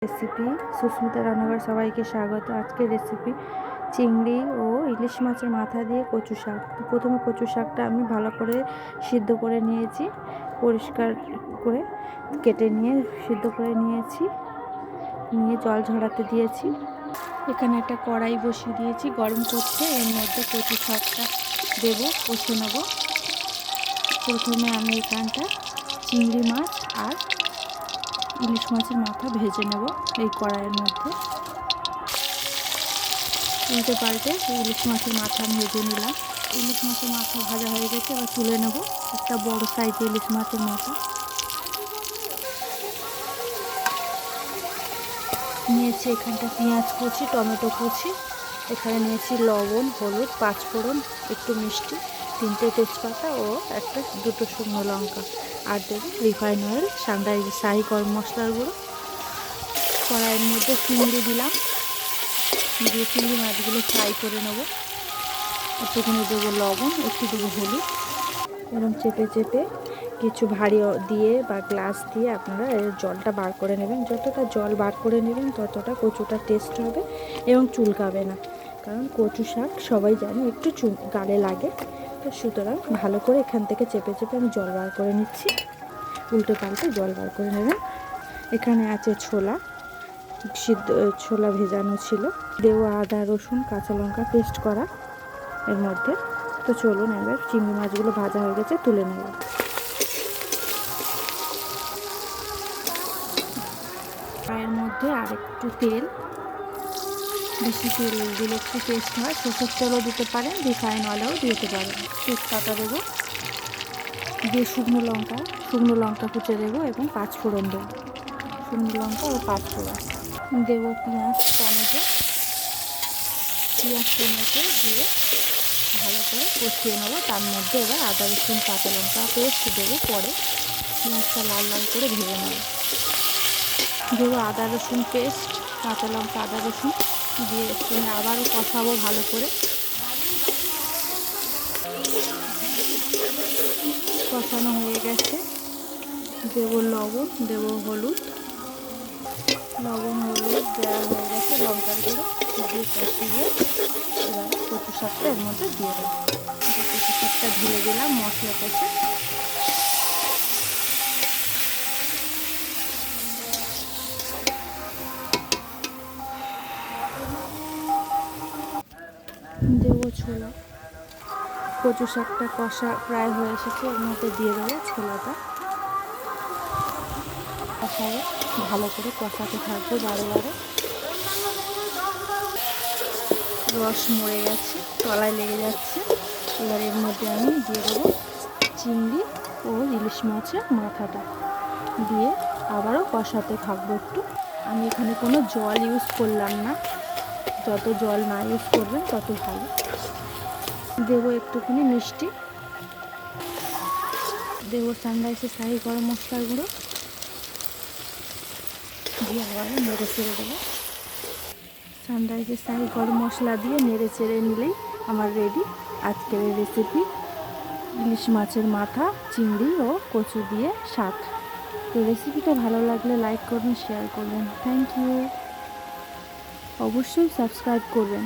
Recipe Susmita রান্নাঘর সবাইকে স্বাগত। আজকের রেসিপি চিংড়ি ও ইলিশ মাছের মাথা দিয়ে কচু শাক। তো প্রথমে কচু শাকটা আমি ভালো করে সিদ্ধ করে নিয়েছি, পরিষ্কার করে কেটে নিয়ে সিদ্ধ করে নিয়েছি, নিয়ে জল ঝরাতে দিয়েছি। এখানে একটা কড়াই বসিয়ে দিয়েছি, গরম করতে। এর মধ্যে কচু শাকটা দেবো, কষে নেব। প্রথমে আমি এখানটা চিংড়ি মাছ আর ইলিশ মাছের মাথা ভেজে নেব এই কড়াইয়ের মধ্যে। উল্টে পাল্টে ইলিশ মাছের মাথা ভেজে নিলাম। ইলিশ মাছের মাথা ভাজা হয়ে গেছে, এবার তুলে নেব। একটা বড় সাইজের ইলিশ মাছের মাথা নিয়েছি। এখানটা পেঁয়াজ কুচি, টমেটো কুচি, এখানে নিয়েছি লবণ, হলুদ, পাঁচফোড়ন, একটু মিষ্টি, 3টে তেজপাতা ও দুটো শুকনো লঙ্কা, আর দেবো রিফাইন অয়েল, সানরাইজ শাহি গরম মশলার গুঁড়ো। কড়াইয়ের মধ্যে চিংড়ি দিলাম, দিয়ে চিংড়ি মাছগুলো ফ্রাই করে নেব। একটুখানি দেবো লবণ, একটু দেবো হলুদ, এবং চেপে চেপে কিছু ভারী দিয়ে বা গ্লাস দিয়ে আপনারা এর জলটা বার করে নেবেন। যতটা জল বার করে নেবেন ততটা কচুটা টেস্ট হবে এবং চুলকাবে না, কারণ কচু শাক সবাই জানে একটু গালে লাগে। তো সুতরাং ভালো করে এখান থেকে চেপে চেপে আমি জল বার করে নিচ্ছি। উল্টে পাল্টে জল বার করে নেবেন। এখানে আছে ছোলা ভেজানো ছিল, দেবো আদা রসুন কাঁচা লঙ্কা পেস্ট করা এর মধ্যে। তো চলুন এবার চিংড়ি মাছগুলো ভাজা হয়ে গেছে, তুলে নেব। এর মধ্যে আর একটু তেল, বেশি তেল দিলে একটু টেস্ট হয়। সরষের তেলও দিতে পারেন, রিফাইন অয়েলও দিতে পারেন। তেজপাতা দেবো, দিয়ে শুকনো লঙ্কা কুচে দেবো এবং পাঁচফোড়ন দেবো। শুকনো লঙ্কা ও পাঁচফোড়ন দেবো। পেঁয়াজ টমেটো দিয়ে ভালো করে কষিয়ে নেবো। তার মধ্যে এবার আদা রসুন কাঁচা লঙ্কা পেস্ট দেবো। পরে পেঁয়াজটা লাল লাল করে ভেজে নেবো। দেবো আদা রসুন পেস্ট, কাঁচা লঙ্কা আদা রসুন দিয়ে একটু আবারও কষাবো ভালো করে। কষানো হয়ে গেছে, দেবো লবণ, দেবো হলুদ, দেওয়া হয়ে গেছে, লঙ্কার গুঁড়ো দিয়ে কষিয়ে এবার কচু শাকটা এর মধ্যে দিয়ে দেবো। কচু শাকটা ঢেলে দিলাম মশলা কষে। দেবো ছোলা, কচু শাকটা কষা প্রায় হয়ে এসেছে, এর মধ্যে দিয়ে দেবো ছোলাটা। কষাবো, ভালো করে কষাতে থাকবো বারে বারে। রস মরে গেছে, তলায় লেগে যাচ্ছে। এবার এর মধ্যে আমি দিয়ে দেবো চিংড়ি ও ইলিশ মাছের মাথাটা দিয়ে আবারও কষাতে থাকবো একটু। আমি এখানে কোনো জল ইউজ করলাম না, যত জল না ইউজ করবেন তত ভালো। দেবো একটুখানি মিষ্টি, দেবো সানরাইজের শাহি গরম মশলার গুঁড়ো, দিয়ে আবার নেড়ে চেড়ে দেবো। সানরাইজের শাহি গরম মশলা দিয়ে নেড়ে চেড়ে নিলেই আমার রেডি আজকের এই রেসিপি, ইলিশ মাছের মাথা, চিংড়ি ও কচু দিয়ে শাক। তো রেসিপিটা ভালো লাগলে লাইক করবেন, শেয়ার করবেন। Thank you. অবশ্যই সাবস্ক্রাইব করবেন।